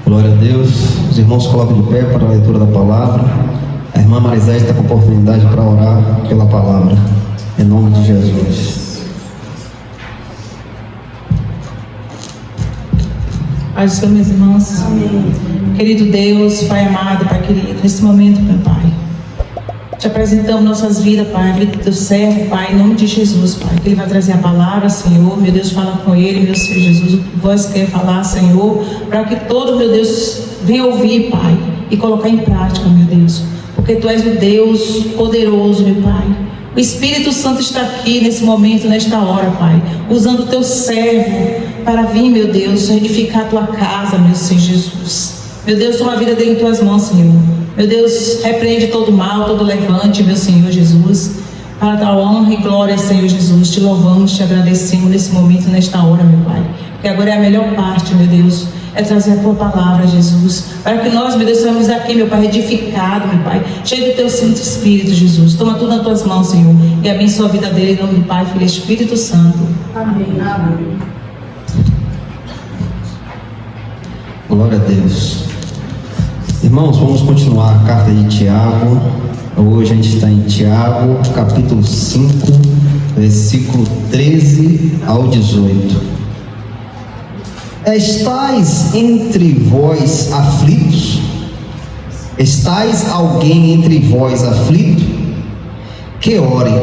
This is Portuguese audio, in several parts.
Glória a Deus. Os irmãos colocam de pé para a leitura da palavra. A irmã Marisete está com oportunidade para orar pela palavra. Em nome de Jesus. Paz do Senhor, meus irmãos. Amém. Querido Deus, Pai amado, Pai querido, nesse momento, meu Pai, te apresentamos nossas vidas, Pai, a vida do teu servo, Pai, em nome de Jesus, Pai, que Ele vai trazer a palavra, Senhor, meu Deus, fala com Ele, meu Senhor Jesus, o que vós quer falar, Senhor, para que todo, meu Deus, venha ouvir, Pai, e colocar em prática, meu Deus, porque Tu és o Deus poderoso, meu Pai. O Espírito Santo está aqui nesse momento, nesta hora, Pai, usando o Teu servo para vir, meu Deus, edificar a Tua casa, meu Senhor Jesus. Meu Deus, toma a vida dele em Tuas mãos, Senhor. Meu Deus, repreende todo mal, todo levante, meu Senhor Jesus. Para dar honra e glória, Senhor Jesus. Te louvamos, te agradecemos nesse momento, nesta hora, meu Pai. Porque agora é a melhor parte, meu Deus, é trazer a Tua palavra, Jesus. Para que nós, meu Deus, saímos aqui, meu Pai, edificado, meu Pai, cheio do Teu Santo Espírito, Jesus. Toma tudo nas Tuas mãos, Senhor. E abençoa a vida dele, em nome do Pai, Filho e Espírito Santo. Amém. Amém. Glória a Deus. Irmãos, vamos continuar a carta de Tiago. Hoje a gente está em Tiago, capítulo 5, versículo 13 ao 18. Estais entre vós aflitos? Estais alguém entre vós aflito? Que ore.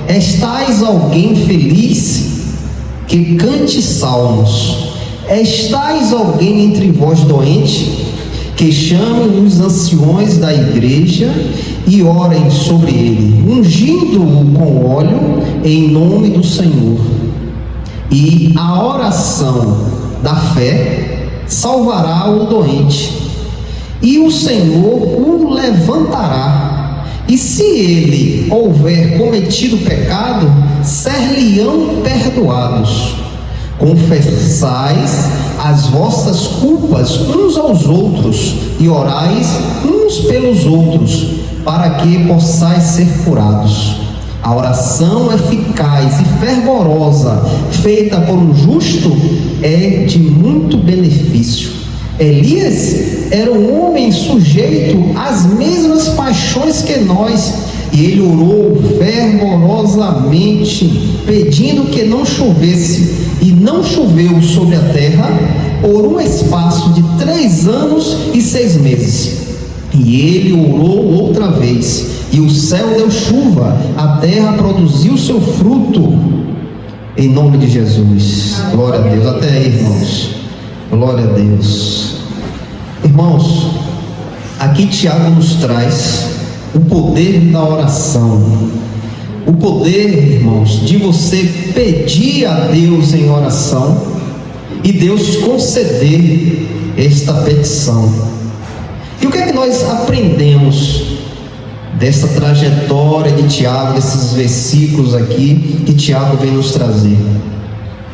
Estais alguém feliz? Que cante salmos. Estais alguém entre vós doente? Que chamem os anciões da igreja e orem sobre ele, ungindo-o com óleo em nome do Senhor. E a oração da fé salvará o doente, e o Senhor o levantará. E se ele houver cometido pecado, ser-lhe-ão perdoados. Confessais as vossas culpas uns aos outros e orais uns pelos outros, para que possais ser curados. A oração eficaz e fervorosa, feita por um justo, é de muito benefício. Elias era um homem sujeito às mesmas paixões que nós, e ele orou fervorosamente, pedindo que não chovesse, e não choveu sobre a terra por um espaço de 3 anos e 6 meses. E ele orou outra vez, e o céu deu chuva, a terra produziu seu fruto. Em nome de Jesus. Glória a Deus. Até aí, irmãos. Glória a Deus. Irmãos, aqui Tiago nos traz o poder da oração. O poder, irmãos, de você pedir a Deus em oração e Deus conceder esta petição. E o que é que nós aprendemos dessa trajetória de Tiago, desses versículos aqui que Tiago vem nos trazer?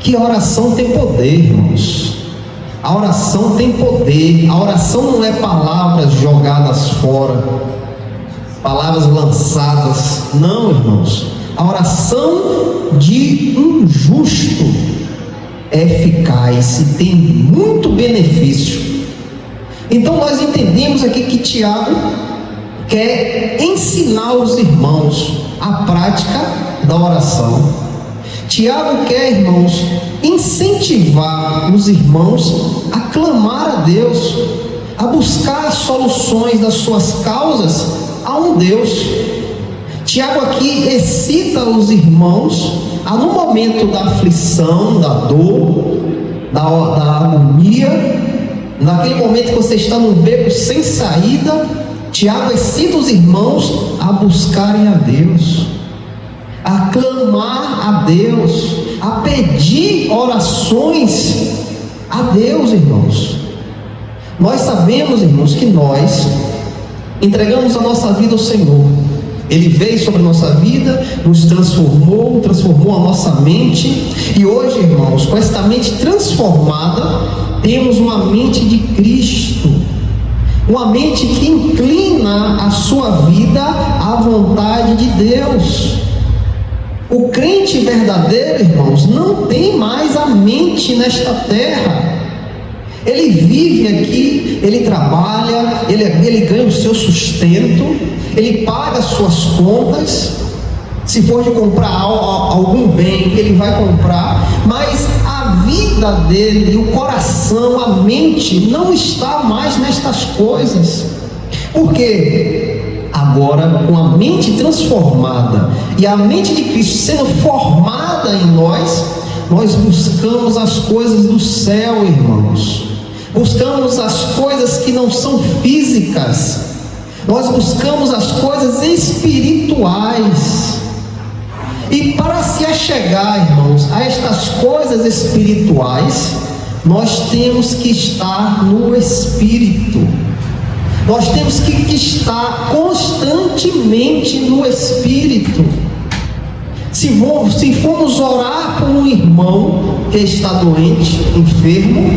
Que a oração tem poder, irmãos. A oração tem poder. A oração não é palavras jogadas fora, palavras lançadas. Não, irmãos. A oração de um justo é eficaz e tem muito benefício. Então nós entendemos aqui que Tiago quer ensinar os irmãos a prática da oração. Tiago quer, irmãos, incentivar os irmãos a clamar a Deus, a buscar soluções das suas causas a um Deus. Tiago aqui excita os irmãos a, no momento da aflição, da dor, da agonia, naquele momento que você está num beco sem saída, Tiago excita os irmãos a buscarem a Deus, a clamar a Deus, a pedir orações a Deus, irmãos. Nós sabemos, irmãos, que nós entregamos a nossa vida ao Senhor. Ele veio sobre a nossa vida, nos transformou a nossa mente, e hoje, irmãos, com esta mente transformada, temos uma mente de Cristo, uma mente que inclina a sua vida à vontade de Deus. O crente verdadeiro, irmãos, não tem mais a mente nesta terra. Ele vive aqui, ele trabalha, ele ganha o seu sustento, ele paga as suas contas. Se for de comprar algum bem, ele vai comprar, mas a vida dele, o coração, a mente não está mais nestas coisas. Por quê? Agora, com a mente transformada e a mente de Cristo sendo formada em nós buscamos as coisas do céu, irmãos. Buscamos as coisas que não são físicas. Nós buscamos as coisas espirituais. E para se achegar, irmãos, a estas coisas espirituais, nós temos que estar no Espírito. Nós temos que estar constantemente no Espírito. Se formos orar por um irmão que está doente, enfermo,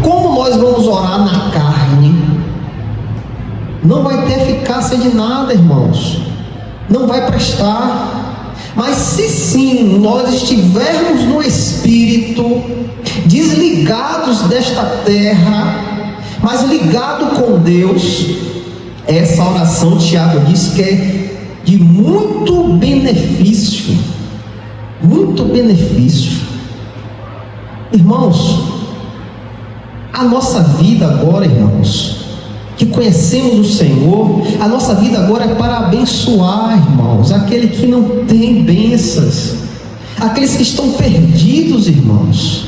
como nós vamos orar na carne? Não vai ter eficácia de nada, irmãos. Não vai prestar. Mas se sim nós estivermos no Espírito, desligados desta terra, mas ligado com Deus, essa oração Tiago diz que é de muito benefício. Muito benefício. Irmãos, a nossa vida agora, irmãos, que conhecemos o Senhor, a nossa vida agora é para abençoar, irmãos, aquele que não tem bênçãos, aqueles que estão perdidos, irmãos.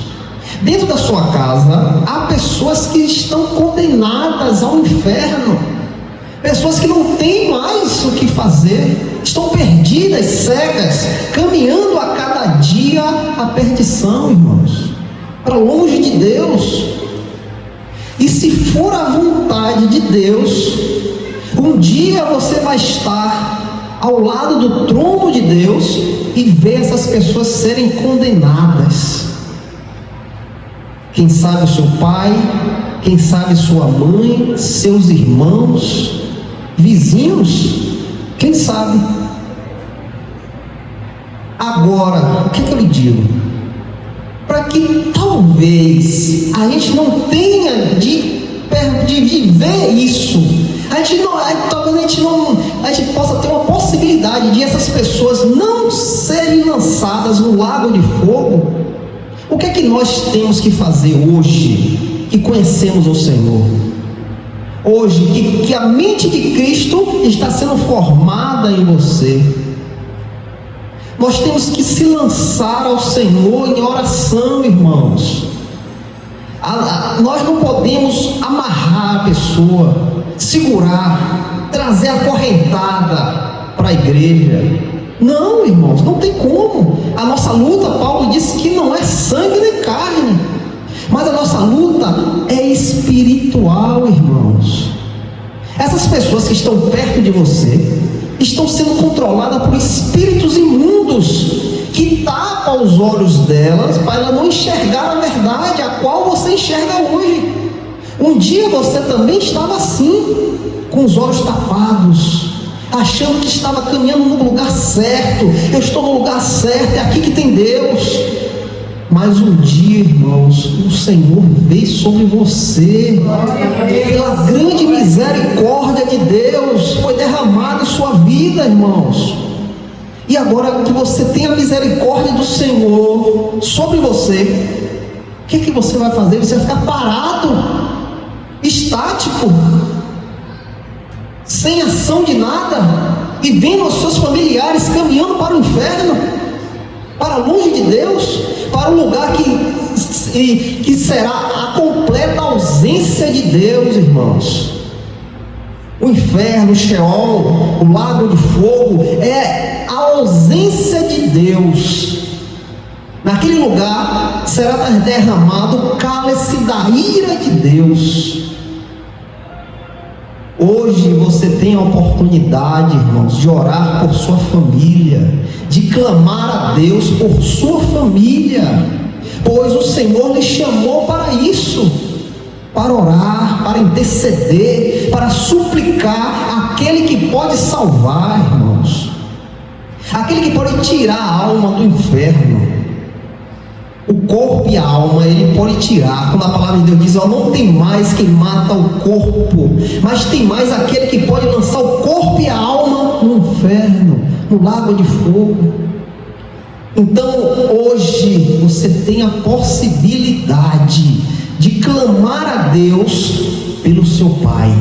Dentro da sua casa, há pessoas que estão condenadas ao inferno, pessoas que não têm mais o que fazer, estão perdidas, cegas, caminhando a cada dia a perdição, irmãos, para longe de Deus. E se for a vontade de Deus, um dia você vai estar ao lado do trono de Deus e ver essas pessoas serem condenadas. Quem sabe o seu pai, quem sabe sua mãe, seus irmãos, vizinhos, quem sabe? Agora, o que eu lhe digo? Para que talvez a gente não tenha de viver isso, talvez a gente possa ter uma possibilidade de essas pessoas não serem lançadas no lago de fogo. O que é que nós temos que fazer hoje que conhecemos o Senhor? Hoje que a mente de Cristo está sendo formada em você, nós temos que se lançar ao Senhor em oração, irmãos. Nós não podemos amarrar a pessoa, segurar, trazer acorrentada para a igreja. Não, irmãos, não tem como. A nossa luta, Paulo disse que não é sangue nem carne, mas a nossa luta é espiritual, irmãos. Essas pessoas que estão perto de você estão sendo controladas por espíritos imundos que tapam os olhos delas para ela não enxergar a verdade a qual você enxerga hoje. Um dia você também estava assim, com os olhos tapados, achando que estava caminhando no lugar certo. Eu estou no lugar certo, é aqui que tem Deus. Mas um dia, irmãos, o Senhor veio sobre você, pela grande misericórdia de Deus, foi derramado em sua vida, irmãos. E agora que você tem a misericórdia do Senhor sobre você, o que você vai fazer? Você vai ficar parado, estático, sem ação de nada, e vendo os seus familiares caminhando para o inferno, para longe de Deus, para um lugar que será a completa ausência de Deus, irmãos. O inferno, o Sheol, o lago de fogo é a ausência de Deus. Naquele lugar será derramado o cálice da ira de Deus. Hoje você tem a oportunidade, irmãos, de orar por sua família, de clamar a Deus por sua família, pois o Senhor lhe chamou para isso, para orar, para interceder, para suplicar aquele que pode salvar, irmãos, aquele que pode tirar a alma do inferno. O corpo e a alma ele pode tirar. Quando a palavra de Deus diz, ó, não tem mais quem mata o corpo, mas tem mais aquele que pode lançar o corpo e a alma no inferno, no lago de fogo. Então hoje você tem a possibilidade de clamar a Deus pelo seu pai.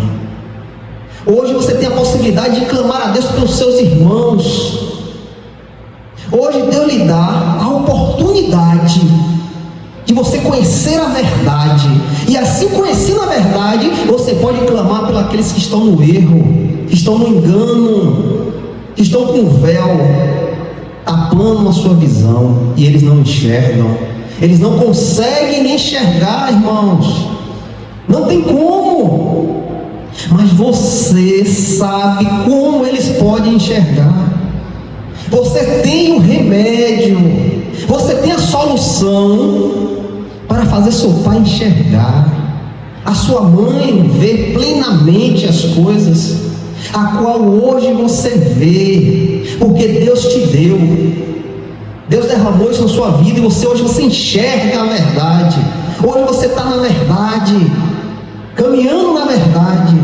Hoje você tem a possibilidade de clamar a Deus pelos seus irmãos. Hoje Deus lhe dá a oportunidade de você conhecer a verdade, e assim conhecendo a verdade, você pode clamar pelos aqueles que estão no erro, que estão no engano, que estão com o véu tapando a sua visão, e eles não enxergam, eles não conseguem enxergar, irmãos, não tem como, mas você sabe como eles podem enxergar. Você tem o remédio, você tem a solução para fazer seu pai enxergar, a sua mãe ver plenamente as coisas, a qual hoje você vê, porque Deus te deu, Deus derramou isso na sua vida, e hoje você enxerga a verdade, hoje você está na verdade, caminhando na verdade.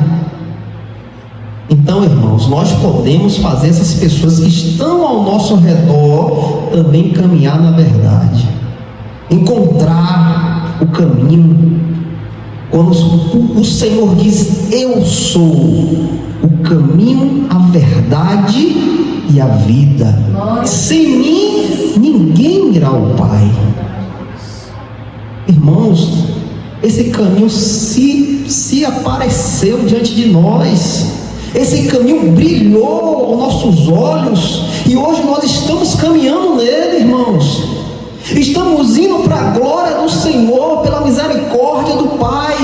Então, irmãos, nós podemos fazer essas pessoas que estão ao nosso redor também caminhar na verdade, encontrar o caminho. Quando o Senhor diz, eu sou o caminho, a verdade e a vida, sem mim ninguém irá ao Pai. Irmãos, esse caminho se apareceu diante de nós, esse caminho brilhou aos nossos olhos, e hoje nós estamos caminhando nele, irmãos. Estamos indo para a glória do Senhor, pela misericórdia do Pai,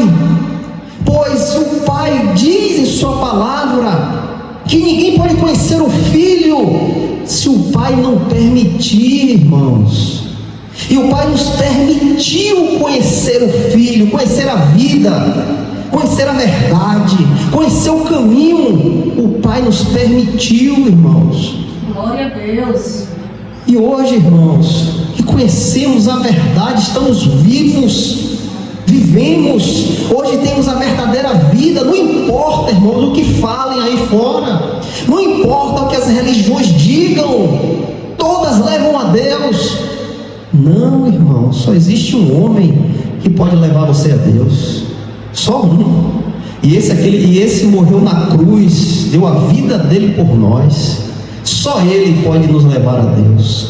pois o Pai diz em sua palavra que ninguém pode conhecer o Filho se o Pai não permitir, irmãos. E o Pai nos permitiu conhecer o Filho, conhecer a vida, conhecer a verdade, conhecer o caminho. O Pai nos permitiu, irmãos. Glória a Deus. E hoje, irmãos, que conhecemos a verdade, estamos vivos, vivemos, hoje temos a verdadeira vida. Não importa, irmãos, o que falem aí fora, não importa o que as religiões digam, todas levam a Deus. Não, irmão, só existe um homem que pode levar você a Deus, só um, e esse morreu na cruz, deu a vida dele por nós. Só Ele pode nos levar a Deus.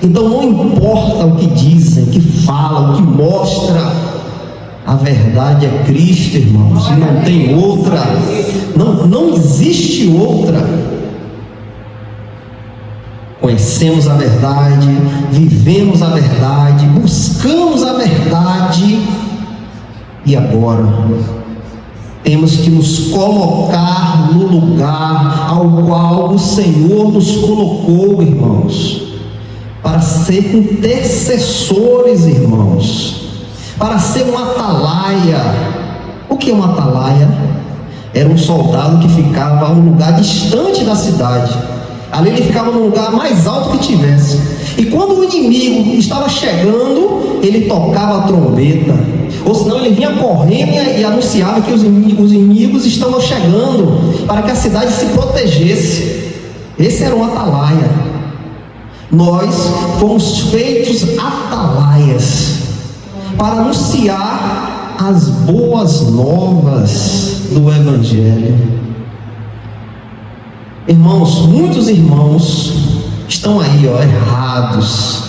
Então não importa o que dizem, o que falam, o que mostra, a verdade é Cristo, irmãos, e não tem outra, não existe outra. Conhecemos a verdade, vivemos a verdade, buscamos a verdade, e agora temos que nos colocar no lugar ao qual o Senhor nos colocou, irmãos, para ser intercessores, irmãos, para ser um atalaia. O que é um atalaia? Era um soldado que ficava a um lugar distante da cidade. Ali ele ficava no lugar mais alto que tivesse, e quando o inimigo estava chegando, ele tocava a trombeta, ou senão ele vinha correndo e anunciava que os inimigos estavam chegando, para que a cidade se protegesse. Esse era um atalaia. Nós fomos feitos atalaias para anunciar as boas novas do Evangelho. Irmãos, muitos irmãos estão aí, errados,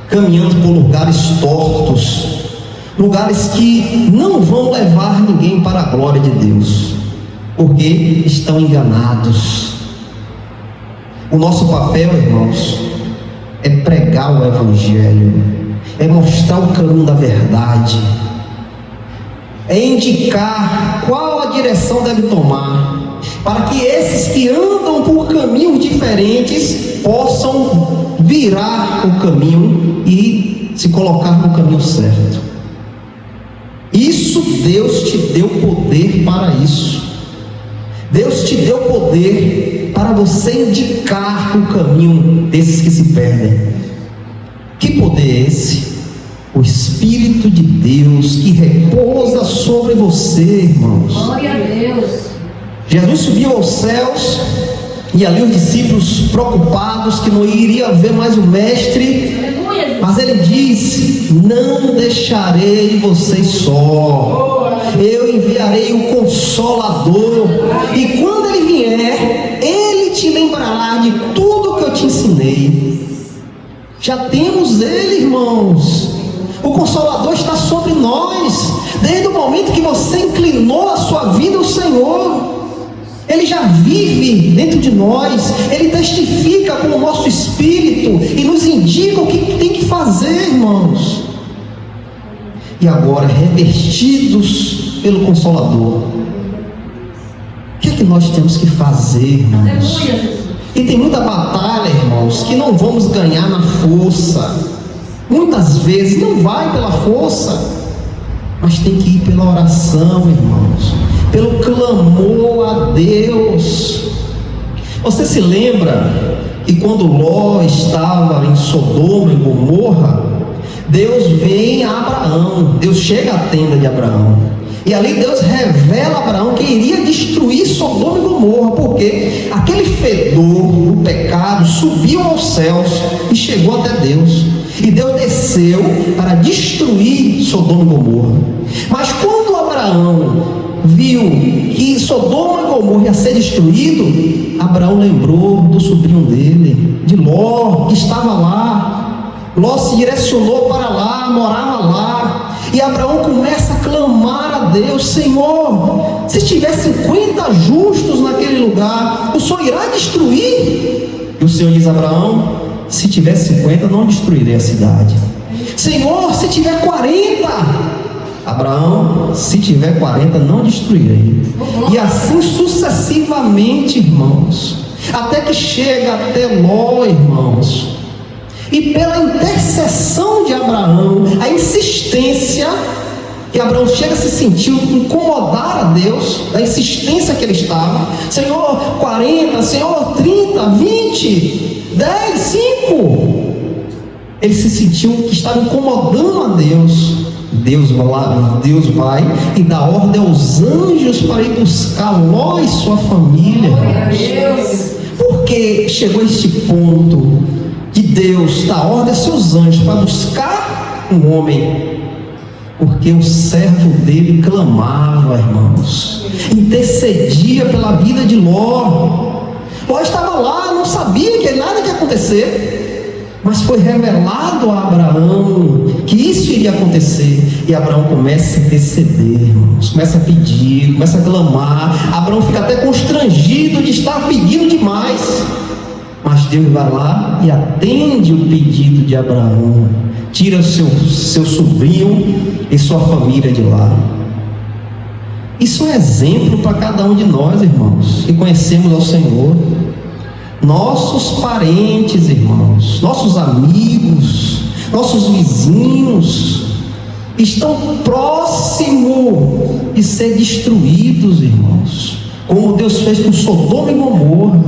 caminhando por lugares tortos, lugares que não vão levar ninguém para a glória de Deus, porque estão enganados. O nosso papel, irmãos, é pregar o Evangelho, é mostrar o caminho da verdade, é indicar qual a direção deve tomar, para que esses que andam por caminhos diferentes possam virar o caminho e se colocar no caminho certo. Isso Deus te deu poder para isso. Deus te deu poder para você indicar o caminho desses que se perdem. Que poder é esse? o Espírito de Deus que repousa sobre você, irmãos. Glória a Deus. Jesus subiu aos céus e ali os discípulos preocupados que não iria ver mais o Mestre, Aleluia. mas ele disse: não deixarei vocês só, eu enviarei o Consolador, e quando ele vier, ele te lembrará de tudo que eu te ensinei. Já temos ele, irmãos. O Consolador está sobre nós, desde o momento que você inclinou a sua vida ao Senhor. Ele já vive dentro de nós, ele testifica com o nosso espírito e nos indica o que tem que fazer, irmãos. E agora, revestidos pelo Consolador, o que é que nós temos que fazer, irmãos? Aleluia, Jesus. E tem muita batalha, irmãos, que não vamos ganhar na força. Muitas vezes não vai pela força, mas tem que ir pela oração, irmãos, pelo clamor a Deus. Você se lembra que quando Ló estava em Sodoma e Gomorra, Deus vem a Abraão, Deus chega à tenda de Abraão, e ali Deus revela a Abraão que iria destruir Sodoma e Gomorra, porque aquele fedor do pecado subiu aos céus e chegou até Deus, e Deus desceu para destruir Sodoma e Gomorra. Mas quando Abraão viu que Sodoma e Gomorra ia ser destruído, Abraão lembrou do sobrinho dele, de Ló, que estava lá. Ló se direcionou para lá, morava lá, e Abraão começa a clamar a Deus: Senhor, se tiver 50 justos naquele lugar, o Senhor irá destruir? E o Senhor diz a Abraão: se tiver 50, não destruirei a cidade. Senhor, se tiver 40, Abraão, se tiver 40, não destruirei. E assim sucessivamente, irmãos, até que chega até Ló, irmãos. E pela intercessão de Abraão, a insistência que Abraão chega a se sentir incomodar a Deus, da insistência que ele estava: Senhor, 40, Senhor, 30, 20, 10, 5. Ele se sentiu que estava incomodando a Deus. Deus vai e dá ordem aos anjos para ir buscar Ló e sua família. Por que chegou a este ponto de Deus dar ordem a seus anjos para buscar um homem? Porque o servo dele clamava, irmãos, intercedia pela vida de Ló. Ló estava lá, não sabia que nada ia acontecer, mas foi revelado a Abraão que isso iria acontecer, e Abraão começa a interceder, irmãos, começa a pedir, começa a clamar. Abraão fica até constrangido de estar pedindo demais, mas Deus vai lá e atende o pedido de Abraão, tira seu sobrinho e sua família de lá. Isso é exemplo para cada um de nós, irmãos, que conhecemos ao Senhor. Nossos parentes, irmãos, nossos amigos, nossos vizinhos estão próximos de ser destruídos, irmãos, como Deus fez com Sodoma e Gomorra.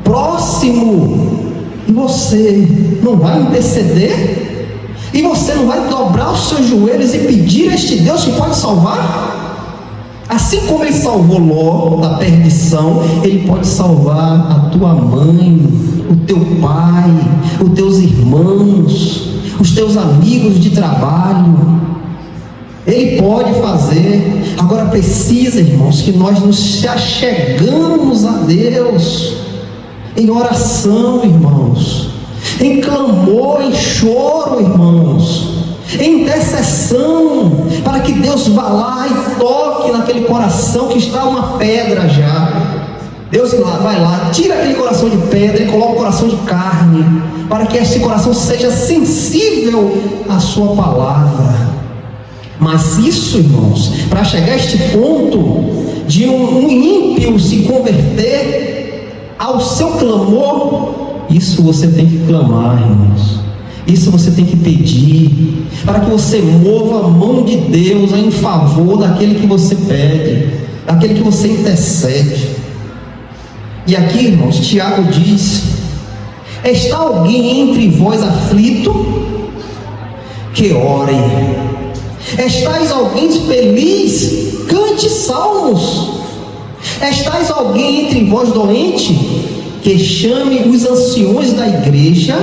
Próximo. E você não vai interceder? E você não vai dobrar os seus joelhos e pedir a este Deus que pode salvar? Assim como ele salvou Ló da perdição, ele pode salvar a tua mãe, o teu pai, os teus irmãos, os teus amigos de trabalho. Ele pode fazer. Agora precisa, irmãos, que nós nos achegamos a Deus em oração, irmãos, em clamor, em choro, irmãos, em intercessão, para que Deus vá lá e toque naquele coração que está uma pedra já. Deus vai lá, tira aquele coração de pedra e coloca o coração de carne, para que este coração seja sensível à sua palavra. Mas isso, irmãos, para chegar a este ponto de um ímpio se converter ao seu clamor, isso você tem que clamar, irmãos. Isso você tem que pedir, para que você mova a mão de Deus em favor daquele que você pede, daquele que você intercede. E aqui, irmãos, Tiago diz: está alguém entre vós aflito? que ore. Estais alguém feliz? Cante salmos. Estais alguém entre vós doente? Que chame os anciões da igreja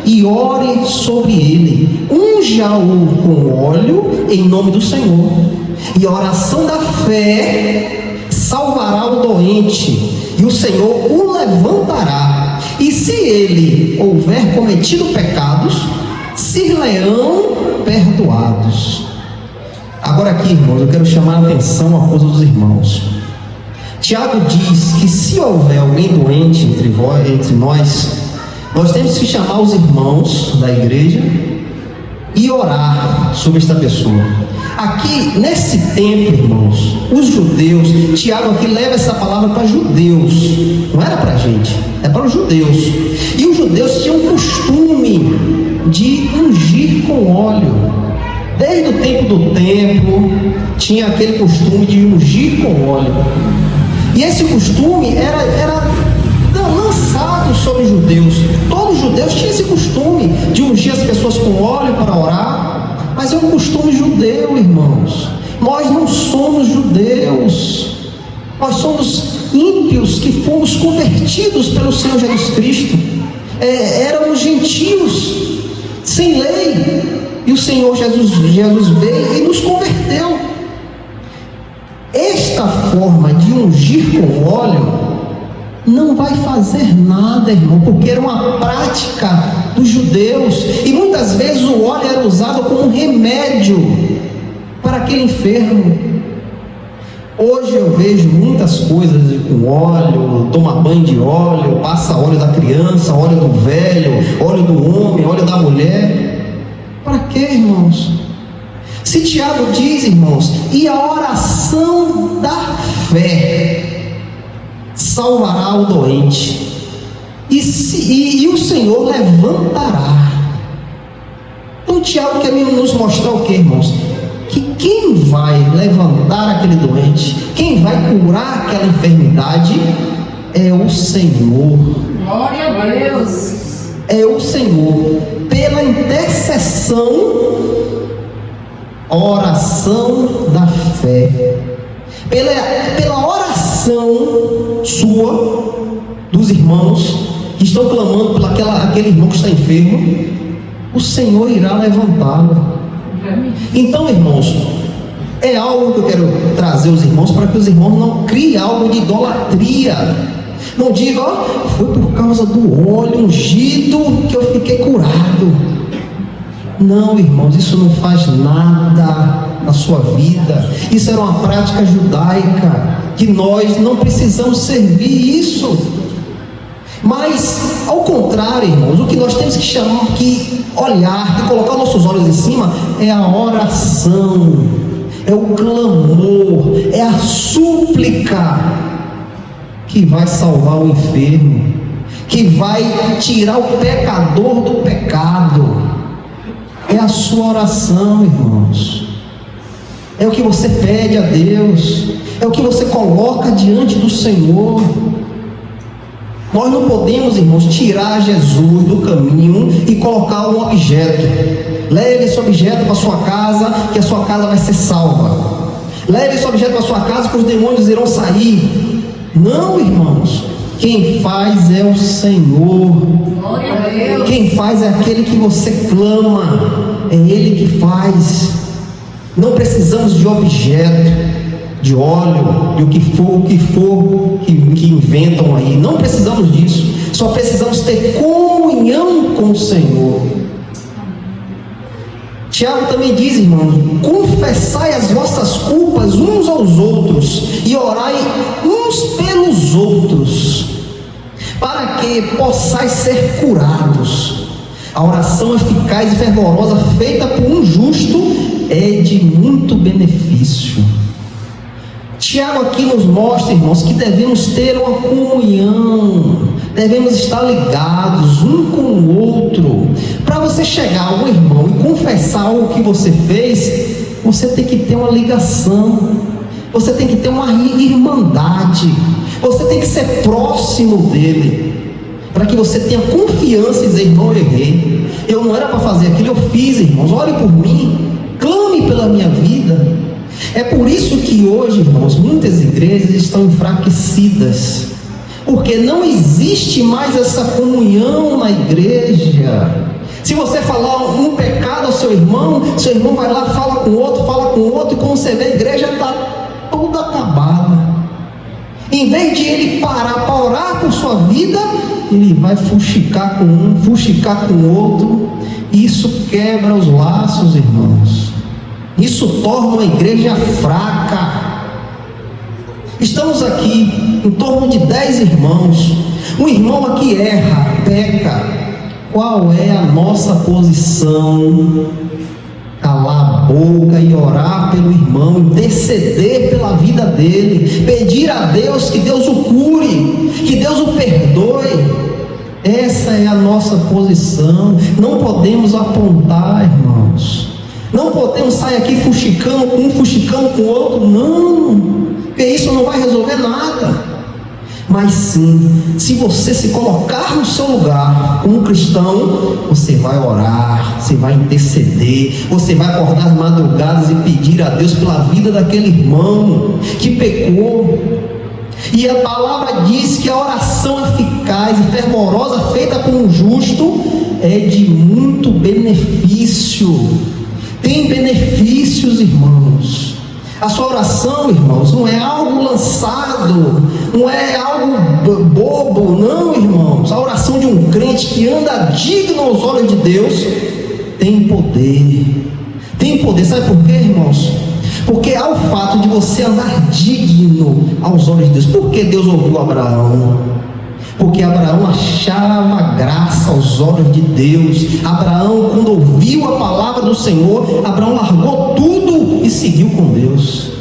e ore sobre ele. Unja-o com óleo em nome do Senhor. E a oração da fé salvará o doente, e o Senhor o levantará. E se ele houver cometido pecados, ser-lhe-ão perdoados. Agora aqui, irmãos, eu quero chamar a atenção à coisa dos irmãos. Tiago diz que se houver alguém doente entre nós temos que chamar os irmãos da igreja e orar sobre esta pessoa. Aqui, nesse tempo, irmãos, os judeus, Tiago aqui leva essa palavra para judeus, não era para a gente, é para os judeus. E os judeus tinham o costume de ungir com óleo. Desde o tempo do templo, tinha aquele costume de ungir com óleo. E esse costume era lançado sobre os judeus. Todos os judeus tinham esse costume de ungir as pessoas com óleo para orar. Mas é um costume judeu, irmãos. Nós não somos judeus. Nós somos ímpios que fomos convertidos pelo Senhor Jesus Cristo. Éramos gentios, sem lei. E o Senhor Jesus veio e nos converteu. Esta forma de ungir com óleo não vai fazer nada, irmão, porque era uma prática dos judeus, e muitas vezes o óleo era usado como um remédio para aquele enfermo. Hoje eu vejo muitas coisas com óleo, toma banho de óleo, passa óleo da criança, óleo do velho, óleo do homem, óleo da mulher. Para quê, irmãos? Se Tiago diz, irmãos, e a oração da fé salvará o doente, e o Senhor levantará. Então Tiago quer nos mostrar o que, irmãos? Que quem vai levantar aquele doente, quem vai curar aquela enfermidade, é o Senhor. Glória a Deus. É o Senhor, pela intercessão, oração da fé, pela oração sua, dos irmãos que estão clamando por aquele irmão que está enfermo, o Senhor irá levantá-lo. Então, irmãos, é algo que eu quero trazer aos irmãos, para que os irmãos não criem algo de idolatria. Não diga, foi por causa do óleo ungido que eu fiquei curado. Não, irmãos, isso não faz nada na sua vida. Isso era uma prática judaica, que nós não precisamos servir isso. Mas, ao contrário, irmãos, o que nós temos que olhar, que colocar nossos olhos em cima, é a oração, é o clamor, é a súplica que vai salvar o enfermo, que vai tirar o pecador do pecado. É a sua oração, irmãos. É o que você pede a Deus, é o que você coloca diante do Senhor. Nós não podemos, irmãos, tirar Jesus do caminho e colocar um objeto. Leve esse objeto para sua casa, que a sua casa vai ser salva. Leve esse objeto para sua casa, que os demônios irão sair. Não, irmãos. Quem faz é o Senhor. Glória a Deus. Quem faz é aquele que você clama. É Ele que faz. Não precisamos de objeto, de óleo, de o que for que inventam aí. Não precisamos disso. Só precisamos ter comunhão com o Senhor. Tiago também diz, irmãos, confessai as vossas culpas uns aos outros e orai uns pelos outros, para que possais ser curados. A oração eficaz e fervorosa feita por um justo é de muito benefício. Tiago aqui nos mostra, irmãos, que devemos ter uma comunhão, devemos estar ligados um com o outro. Para você chegar ao irmão e confessar o que você fez, você tem que ter uma ligação, você tem que ter uma irmandade, você tem que ser próximo dele, para que você tenha confiança e dizer, irmão, eu errei, Eu não era para fazer aquilo, eu fiz, irmãos. Ore por mim, clame pela minha vida. É por isso que hoje, irmãos, muitas igrejas estão enfraquecidas, porque não existe mais essa comunhão na igreja. Se você falar um pecado ao seu irmão vai lá, fala com o outro, e quando você vê, a igreja está toda acabada. Em vez de ele parar para orar por sua vida, ele vai fuxicar com um, fuxicar com o outro. Isso quebra os laços, irmãos. Isso torna uma igreja fraca. Estamos aqui em torno de 10 irmãos. Um irmão aqui erra, peca. Qual é a nossa posição? Calar a boca e orar pelo irmão, interceder pela vida dele, pedir a Deus que Deus o cure, que Deus o perdoe. Essa é a nossa posição. Não podemos apontar, irmãos. Não podemos sair aqui fuxicando com um, fuxicando com o outro. Não, porque isso não vai resolver nada. Mas sim, se você se colocar no seu lugar como cristão, você vai orar, você vai interceder, você vai acordar às madrugadas e pedir a Deus pela vida daquele irmão que pecou. E a palavra diz que a oração eficaz e fervorosa feita por um justo é de muito benefício. Tem benefícios, irmãos. A sua oração, irmãos, não é algo lançado, não é algo bobo, não, irmãos. A oração de um crente que anda digno aos olhos de Deus tem poder. Tem poder, sabe por quê, irmãos? Porque há o fato de você andar digno aos olhos de Deus. Por que Deus ouviu Abraão? Porque Abraão achava graça aos olhos de Deus. Abraão, quando ouviu a palavra do Senhor, Abraão largou tudo e seguiu com Deus.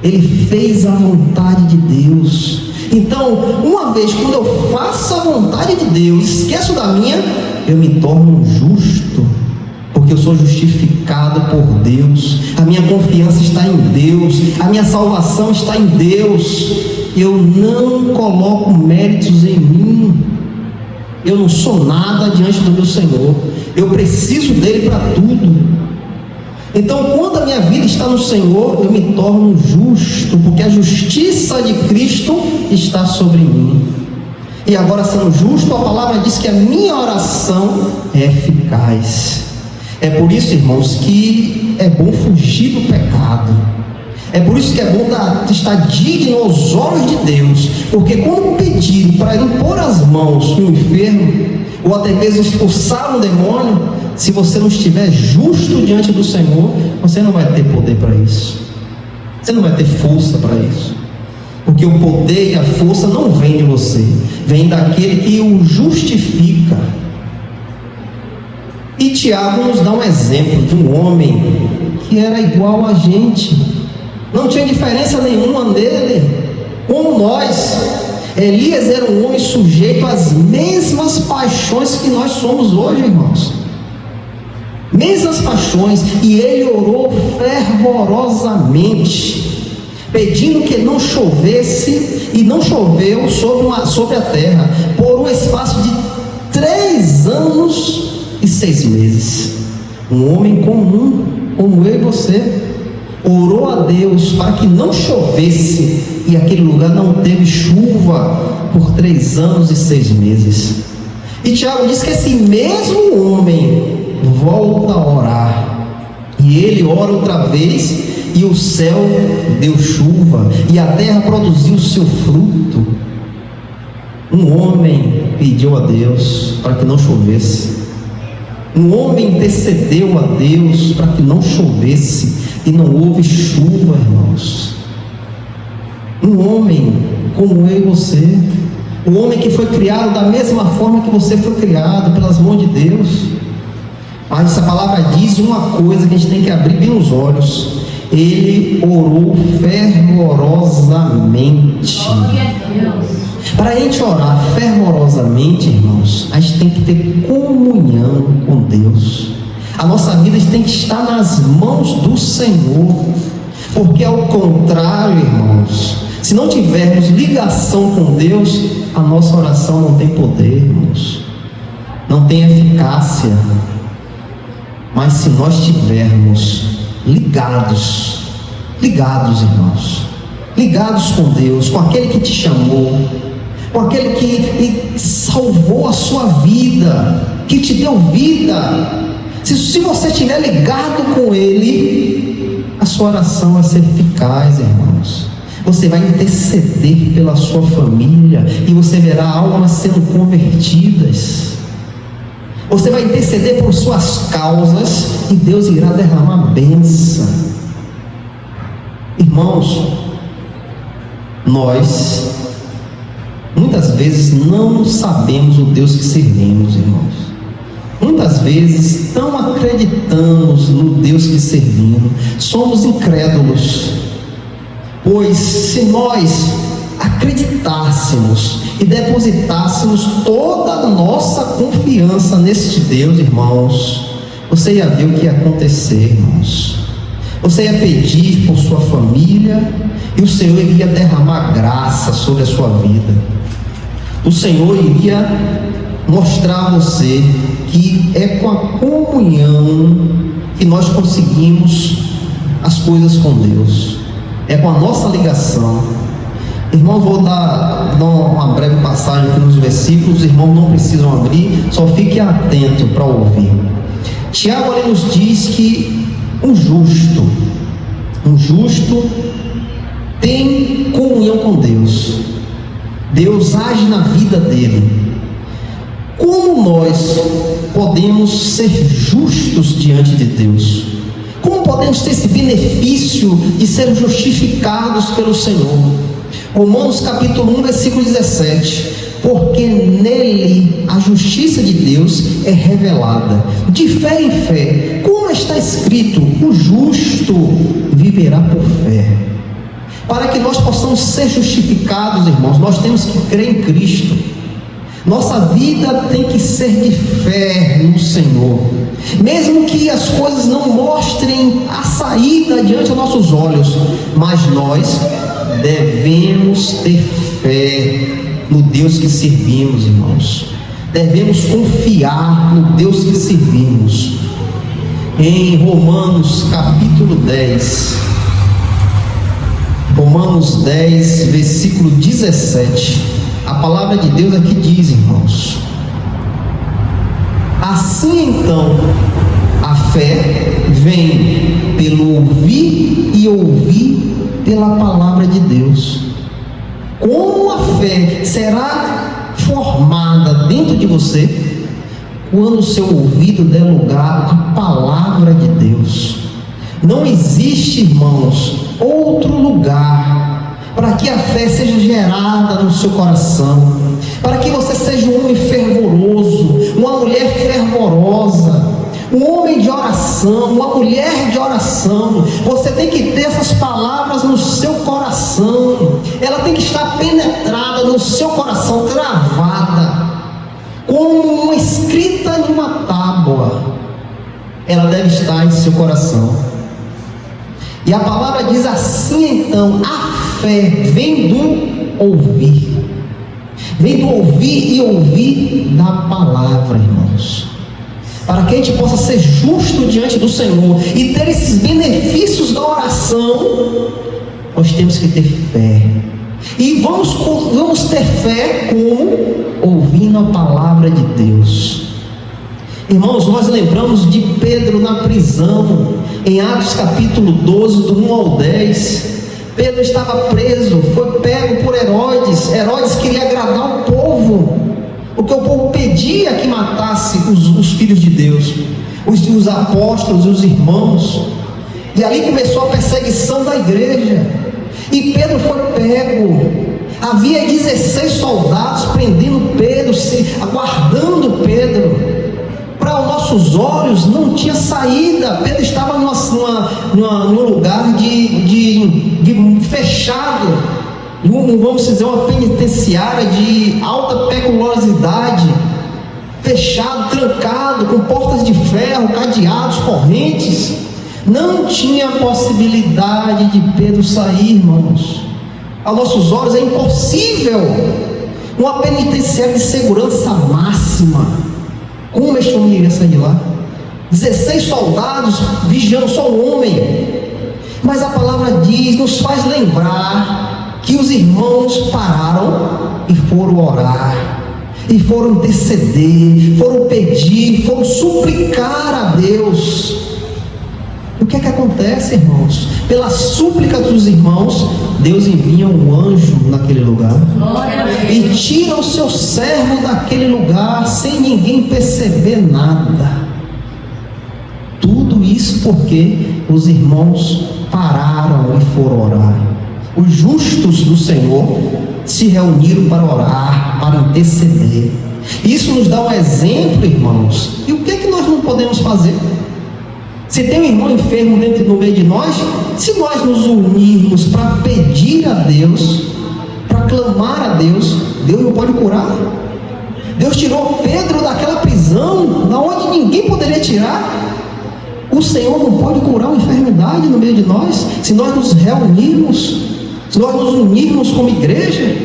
Ele fez a vontade de Deus. Então, uma vez quando eu faço a vontade de Deus, esqueço da minha, eu me torno justo, porque eu sou justificado por Deus. A minha confiança está em Deus, a minha salvação está em Deus. Eu não coloco méritos em mim. Eu não sou nada diante do meu Senhor. Eu preciso dele para tudo. Então, quando a minha vida está no Senhor, eu me torno justo, porque a justiça de Cristo está sobre mim. E agora, sendo justo, a palavra diz que a minha oração é eficaz. É por isso, irmãos, que é bom fugir do pecado. É por isso que é bom estar digno aos olhos de Deus, porque quando pedir para impor as mãos no enfermo, ou até mesmo expulsar um demônio, se você não estiver justo diante do Senhor, você não vai ter poder para isso, você não vai ter força para isso, porque o poder e a força não vem de você, vem daquele que o justifica. E Tiago nos dá um exemplo de um homem que era igual a gente, não tinha diferença nenhuma nele, como nós. Elias era um homem sujeito às mesmas paixões que nós somos hoje, irmãos. Mesmas paixões, e ele orou fervorosamente, pedindo que não chovesse, e não choveu sobre a terra, por um espaço de 3 anos e 6 meses. Um homem comum, como eu e você, orou a Deus para que não chovesse, e aquele lugar não teve chuva por 3 anos e 6 meses. E Tiago diz que esse mesmo homem volta a orar, e ele ora outra vez, e o céu deu chuva, e a terra produziu o seu fruto. Um homem pediu a Deus para que não chovesse. Um homem intercedeu a Deus para que não chovesse, e não houve chuva, irmãos. Um homem como eu e você, um homem que foi criado da mesma forma que você foi criado, pelas mãos de Deus. Mas essa palavra diz uma coisa que a gente tem que abrir bem os olhos: ele orou fervorosamente. Glória a Deus. Para a gente orar fervorosamente, irmãos, a gente tem que ter comunhão com Deus. A nossa vida tem que estar nas mãos do Senhor, porque ao contrário, irmãos, se não tivermos ligação com Deus, a nossa oração não tem poder, irmãos, não tem eficácia. Mas se nós estivermos ligados, irmãos, ligados com Deus, com aquele que te chamou, com aquele que salvou a sua vida, que te deu vida, se você estiver ligado com Ele, a sua oração vai ser eficaz, irmãos. Você vai interceder pela sua família e você verá almas sendo convertidas. Você vai interceder por suas causas e Deus irá derramar bênção. Irmãos, nós muitas vezes não sabemos o Deus que servimos, irmãos. Muitas vezes não acreditamos no Deus que servimos, somos incrédulos. Pois se nós acreditássemos e depositássemos toda a nossa confiança neste Deus, irmãos, você ia ver o que ia acontecer, irmãos. Você ia pedir por sua família e o Senhor iria derramar graça sobre a sua vida. O Senhor iria mostrar a você que é com a comunhão que nós conseguimos as coisas com Deus. É com a nossa ligação. Irmãos, vou dar uma breve passagem aqui nos versículos. Os irmãos não precisam abrir, só fique atento para ouvir. Tiago ali nos diz que um justo tem comunhão com Deus. Deus age na vida dele. Como nós podemos ser justos diante de Deus? Como podemos ter esse benefício de ser justificados pelo Senhor? Romanos capítulo 1, versículo 17. Porque nele a justiça de Deus é revelada, de fé em fé, como está escrito: o justo viverá por fé. Para que nós possamos ser justificados, irmãos, nós temos que crer em Cristo. Nossa vida tem que ser de fé no Senhor, mesmo que as coisas não mostrem a saída diante dos nossos olhos, mas nós devemos ter fé no Deus que servimos, irmãos. Devemos confiar no Deus que servimos. Em Romanos capítulo 10, Romanos 10, versículo 17, a palavra de Deus aqui diz, irmãos: assim então, a fé vem pelo ouvir e ouvir pela palavra de Deus. Como a fé será formada dentro de você? Quando o seu ouvido der lugar à palavra de Deus. Não existe, irmãos, outro lugar para que a fé seja gerada no seu coração, para que você seja um homem fervoroso, uma mulher fervorosa, um homem de oração, uma mulher de oração. Você tem que ter essas palavras no seu coração, ela tem que estar penetrada no seu coração, gravada, como uma escrita em uma tábua. Ela deve estar em seu coração. E a palavra diz assim então: a fé vem do ouvir, vem do ouvir e ouvir da palavra, irmãos. Para que a gente possa ser justo diante do Senhor e ter esses benefícios da oração, nós temos que ter fé. E vamos ter fé como? Ouvindo a palavra de Deus. Irmãos, nós lembramos de Pedro na prisão, em Atos capítulo 12, do 1 ao 10. Pedro estava preso, foi pego por Herodes. Herodes queria agradar o povo, porque o povo pedia que matasse os filhos de Deus, os apóstolos e os irmãos. E ali começou a perseguição da igreja, e Pedro foi pego. Havia 16 soldados prendendo Pedro, aguardando Pedro. Para os nossos olhos não tinha saída. Pedro estava num lugar de fechado, vamos dizer, uma penitenciária de alta periculosidade, fechado, trancado, com portas de ferro, cadeados, correntes. Não tinha possibilidade de Pedro sair, irmãos. Aos nossos olhos é impossível. Uma penitenciária de segurança máxima. Como este homem iria sair de lá? 16 soldados vigiando só o homem. Mas a palavra diz, nos faz lembrar que os irmãos pararam e foram orar, e foram interceder, foram pedir, foram suplicar a Deus. E o que é que acontece, irmãos? Pela súplica dos irmãos, Deus envia um anjo naquele lugar e tira o seu servo daquele lugar sem ninguém perceber nada. Tudo isso porque os irmãos pararam e foram orar. Os justos do Senhor se reuniram para orar, para interceder. Isso nos dá um exemplo, irmãos. E o que é que nós não podemos fazer? Se tem um irmão enfermo no meio de nós, se nós nos unirmos para pedir a Deus, para clamar a Deus, Deus não pode curar. Deus tirou Pedro daquela prisão, da onde ninguém poderia tirar. O Senhor não pode curar uma enfermidade no meio de nós, se nós nos reunirmos, se nós nos unirmos como igreja.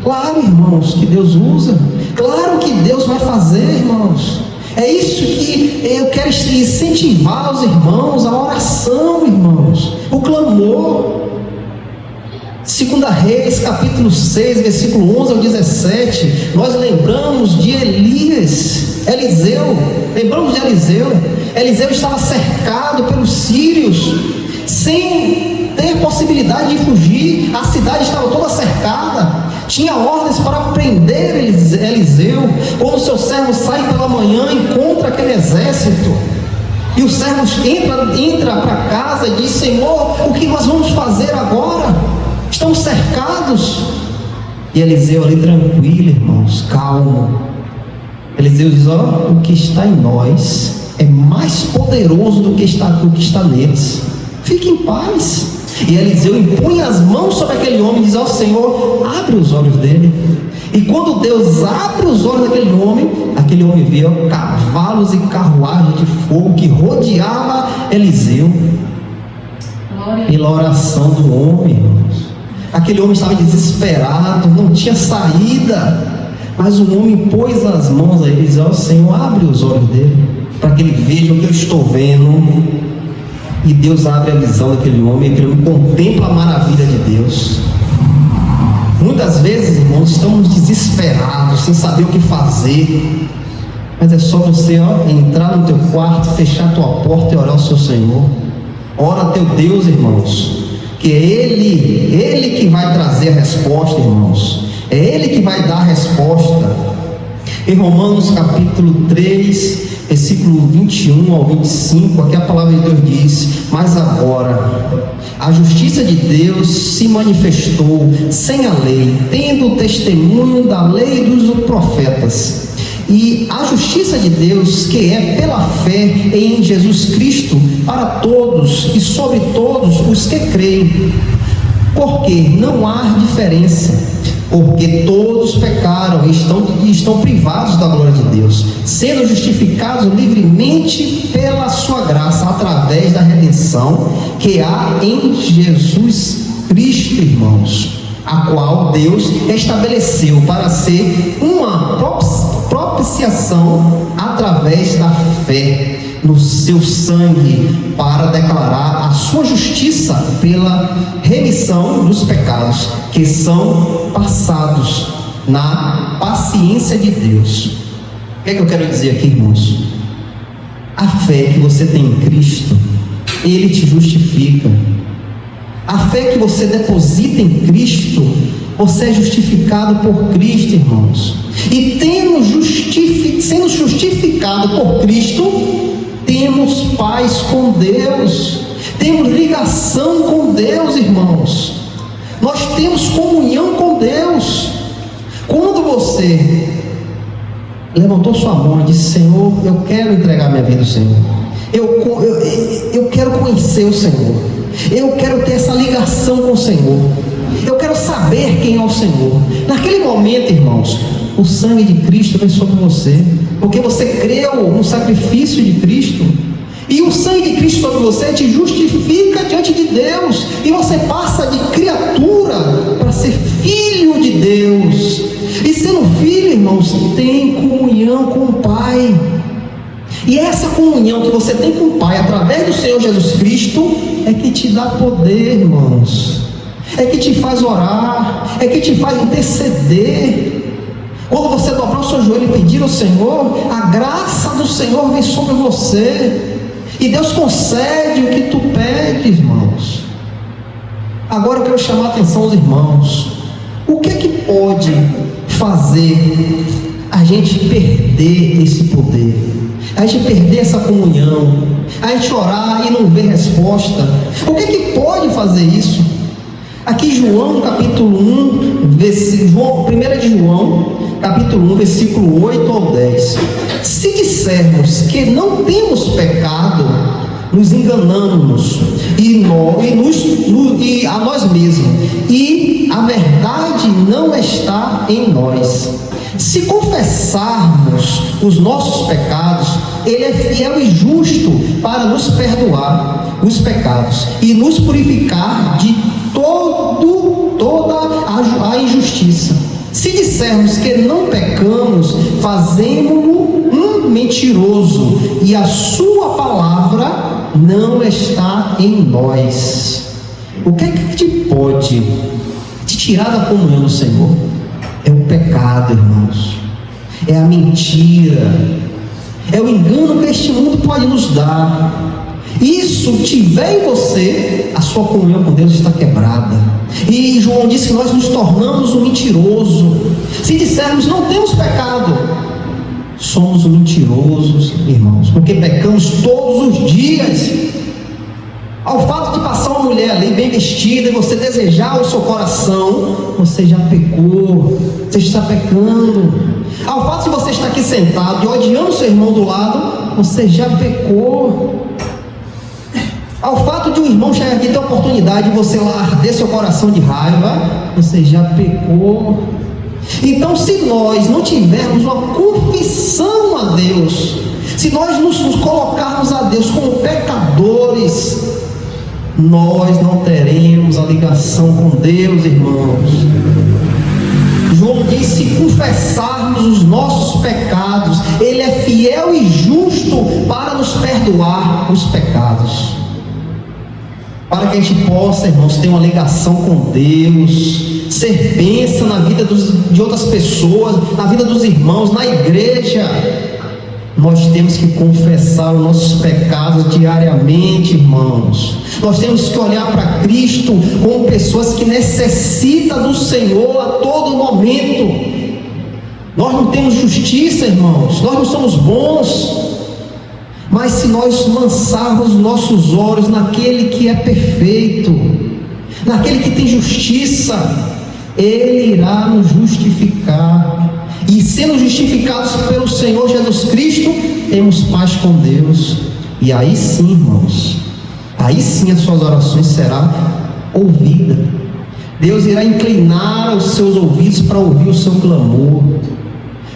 Claro, irmãos, que Deus usa, claro que Deus vai fazer, irmãos. É isso que eu quero incentivar os irmãos, a oração, irmãos, o clamor. 2 Reis, capítulo 6, versículo 11 ao 17, nós lembramos de Eliseu, lembramos de Eliseu. Eliseu estava cercado pelos sírios, sem ter possibilidade de fugir, a cidade estava toda cercada, tinha ordens para prender Eliseu. Quando o seu servo sai pela manhã, encontra aquele exército, e o servo entra para casa e diz: Senhor, o que nós vamos fazer agora? Estamos cercados. E Eliseu ali tranquilo, irmãos, calmo. Eliseu diz: ó, o que está em nós é mais poderoso do que está neles. Fique em paz. E Eliseu impõe as mãos sobre aquele homem e diz: ó Senhor, abre os olhos dele. E quando Deus abre os olhos daquele homem vê cavalos e carruagens de fogo que rodeava Eliseu. Pela oração do homem, irmãos. Aquele homem estava desesperado, não tinha saída, mas o homem pôs as mãos a ele e disse: ó Senhor, abre os olhos dele, para que ele veja o que eu estou vendo. E Deus abre a visão daquele homem, e aquele homem contempla a maravilha de Deus. Muitas vezes, irmãos, estamos desesperados, sem saber o que fazer, mas é só você entrar no teu quarto, fechar a tua porta e orar ao seu Senhor. Ora a teu Deus, irmãos, que é Ele que vai trazer a resposta, irmãos. É Ele que vai dar a resposta. Em Romanos capítulo 3, versículo 21 ao 25, aqui a palavra de Deus diz: mas agora a justiça de Deus se manifestou sem a lei, tendo o testemunho da lei e dos profetas. E a justiça de Deus, que é pela fé em Jesus Cristo, para todos e sobre todos os que creem. Porque não há diferença, porque todos pecaram e estão privados da glória de Deus, sendo justificados livremente pela sua graça, através da redenção que há em Jesus Cristo, irmãos, a qual Deus estabeleceu para ser uma propiciação através da fé no seu sangue, para declarar a sua justiça pela remissão dos pecados que são passados na paciência de Deus. O que é que eu quero dizer aqui, irmãos? A fé que você tem em Cristo, Ele te justifica. A fé que você deposita em Cristo, você é justificado por Cristo, irmãos. E sendo justificado por Cristo, temos paz com Deus, temos ligação com Deus, irmãos. Nós temos comunhão com Deus. Quando você levantou sua mão e disse: Senhor, eu quero entregar minha vida ao Senhor, eu quero conhecer o Senhor, eu quero ter essa ligação com o Senhor, eu quero saber quem é o Senhor. Naquele momento, irmãos, o sangue de Cristo vem sobre você, porque você creu no sacrifício de Cristo. E o sangue de Cristo sobre você te justifica diante de Deus, e você passa de criatura para ser filho de Deus. E sendo filho, irmãos, tem comunhão com o Pai. E essa comunhão que você tem com o Pai através do Senhor Jesus Cristo é que te dá poder, irmãos. É que te faz orar, é que te faz interceder. Quando você dobrar o seu joelho e pedir ao Senhor, a graça do Senhor vem sobre você. E Deus concede o que tu pedes, irmãos. Agora eu quero chamar a atenção aos irmãos. O que é que pode fazer a gente perder esse poder? A gente perder essa comunhão? A gente orar e não ver resposta? O que é que pode fazer isso? Aqui João capítulo 1, 1 de João, capítulo 1, versículo 8 ao 10. Se dissermos que não temos pecado, nos enganamos e a nós mesmos, e a verdade não está em nós. Se confessarmos os nossos pecados, Ele é fiel e justo para nos perdoar os pecados e nos purificar de toda a injustiça. Se dissermos que não pecamos, fazemo-lo um mentiroso, e a sua palavra não está em nós. O que é que te pode te tirar da comunhão do Senhor? É o pecado, irmãos. É a mentira. É o engano que este mundo pode nos dar. Isso tiver em você, a sua comunhão com Deus está quebrada. E João disse que nós nos tornamos um mentiroso. Se dissermos não temos pecado, somos mentirosos, irmãos, porque pecamos todos os dias. Ao fato de passar uma mulher ali bem vestida e você desejar o seu coração, você já pecou, você está pecando. Ao fato de você estar aqui sentado e odiando o seu irmão do lado, você já pecou. Ao fato de um irmão chegar aqui e ter a oportunidade de você lá arder seu coração de raiva, você já pecou. Então, se nós não tivermos uma confissão a Deus, se nós nos colocarmos a Deus como pecadores, nós não teremos a ligação com Deus, irmãos. João diz: se confessarmos os nossos pecados, Ele é fiel e justo para nos perdoar os pecados. Para que a gente possa, irmãos, ter uma ligação com Deus, ser bênção na vida de outras pessoas, na vida dos irmãos, na igreja, nós temos que confessar os nossos pecados diariamente, irmãos. Nós temos que olhar para Cristo como pessoas que necessitam do Senhor a todo momento. Nós não temos justiça, irmãos, nós não somos bons. Mas se nós lançarmos nossos olhos naquele que é perfeito, naquele que tem justiça, Ele irá nos justificar. E sendo justificados pelo Senhor Jesus Cristo, temos paz com Deus. E aí sim, irmãos, aí sim as suas orações serão ouvidas. Deus irá inclinar os seus ouvidos para ouvir o seu clamor.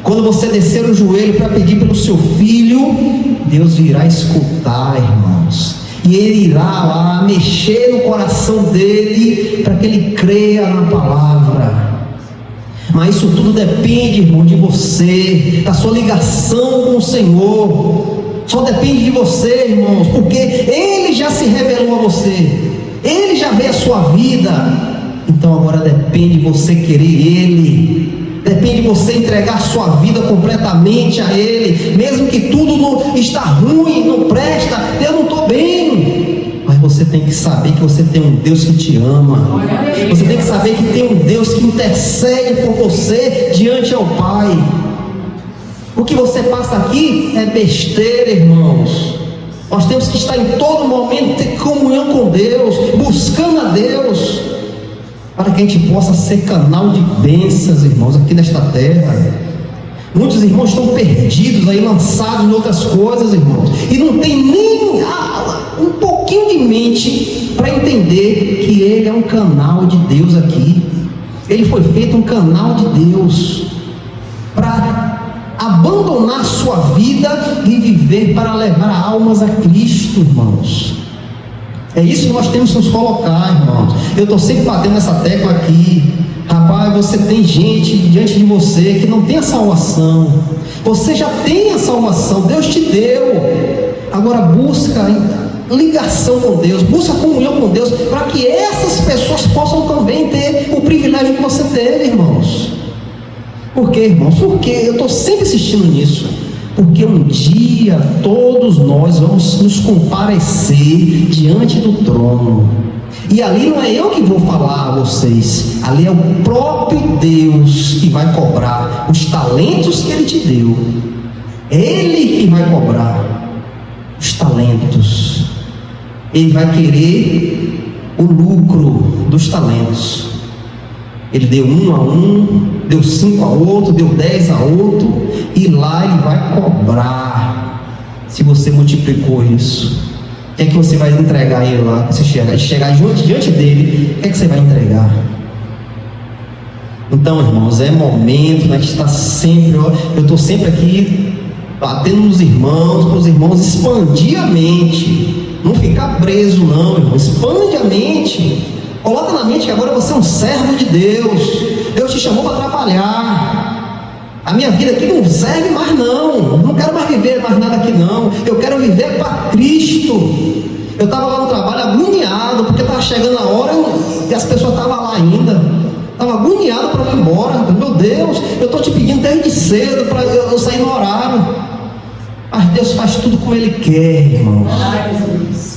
Quando você descer o joelho para pedir pelo seu filho, Deus irá escutar, irmãos, e Ele irá lá mexer no coração dele para que ele creia na palavra. Mas isso tudo depende, irmão, de você, da sua ligação com o Senhor. Só depende de você, irmãos, porque Ele já se revelou a você, Ele já vê a sua vida. Então agora depende de você querer Ele. Depende de você entregar sua vida completamente a Ele, mesmo que tudo não está ruim, não presta, eu não estou bem. Mas você tem que saber que você tem um Deus que te ama. Você tem que saber que tem um Deus que intercede por você diante ao Pai. O que você passa aqui é besteira, irmãos. Nós temos que estar em todo momento ter comunhão com Deus, buscando a Deus, para que a gente possa ser canal de bênçãos, irmãos, aqui nesta terra. Muitos irmãos estão perdidos aí, lançados em outras coisas, irmãos, e não tem nem um pouquinho de mente para entender que Ele é um canal de Deus aqui. Ele foi feito um canal de Deus para abandonar sua vida e viver para levar almas a Cristo, irmãos. É isso que nós temos que nos colocar, irmãos. Eu estou sempre batendo nessa tecla aqui. Rapaz, você tem gente diante de você que não tem a salvação, Você já tem a salvação, Deus te deu. Agora busca ligação com Deus, busca comunhão com Deus, para que essas pessoas possam também ter o privilégio que você teve, irmãos. Por quê, irmãos? Porque eu estou sempre insistindo nisso. Porque um dia todos nós vamos nos comparecer diante do trono. E ali não é eu que vou falar a vocês, ali é o próprio Deus que vai cobrar os talentos que Ele te deu. Ele que vai cobrar os talentos. Ele vai querer o lucro dos talentos. Ele deu 1 a um, deu 5 a outro, deu 10 a outro, e lá Ele vai cobrar se você multiplicou isso. O que é que você vai entregar a Ele lá? Você chegar diante dele, o que é que você vai entregar? Então, irmãos, é momento, né, a gente está sempre, eu estou sempre aqui batendo nos irmãos, para os irmãos expandir a mente, não ficar preso não, irmão, expande a mente, coloca na mente que agora você é um servo de Deus, Deus te chamou para trabalhar, a minha vida aqui não serve mais não quero mais viver mais nada aqui não, eu quero viver para Cristo. Eu estava lá no trabalho agoniado, porque estava chegando a hora e as pessoas estavam lá ainda, estava agoniado para ir embora. Meu Deus, eu estou te pedindo desde cedo para eu sair no horário. Mas Deus faz tudo como Ele quer, irmãos.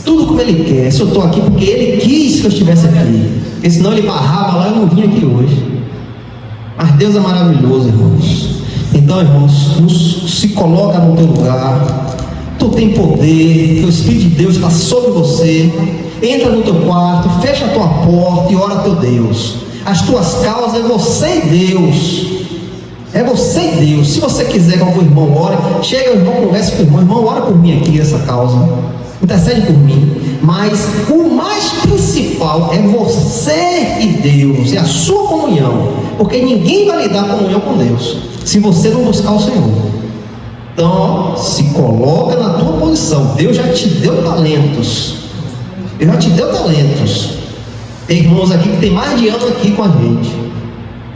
Tudo como Ele quer. Se eu estou aqui porque Ele quis que eu estivesse aqui, porque senão Ele barrava lá, eu não vim aqui hoje. Mas Deus é maravilhoso, irmãos. Então, irmãos, se coloca no teu lugar. Tu tem poder, o Espírito de Deus está sobre você. Entra no teu quarto, fecha a tua porta e ora a teu Deus. As tuas causas é você e Deus. É você e Deus. Se você quiser que algum irmão ore, chega o irmão, conversa com o irmão. Irmão, ora por mim aqui, essa causa. Intercede por mim. Mas o mais principal é você e Deus, é a sua comunhão. Porque ninguém vai lhe dar comunhão com Deus se você não buscar o Senhor. Então, se coloca na tua posição. Deus já te deu talentos. Deus já te deu talentos. Tem irmãos aqui que tem mais de ano aqui com a gente.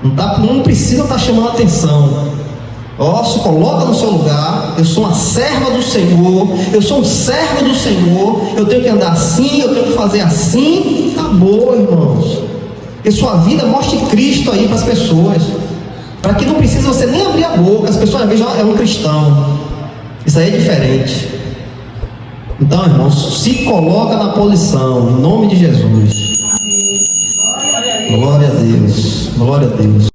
Não precisa estar chamando atenção. Se coloca no seu lugar. Eu sou uma serva do Senhor. Eu sou um servo do Senhor. Eu tenho que andar assim, eu tenho que fazer assim. Acabou, irmãos. Que sua vida mostre Cristo aí para as pessoas. Para que não precise você nem abrir a boca. As pessoas vejam, é um cristão. Isso aí é diferente. Então, irmãos, se coloca na posição, em nome de Jesus. Glória a Deus. Glória a Deus.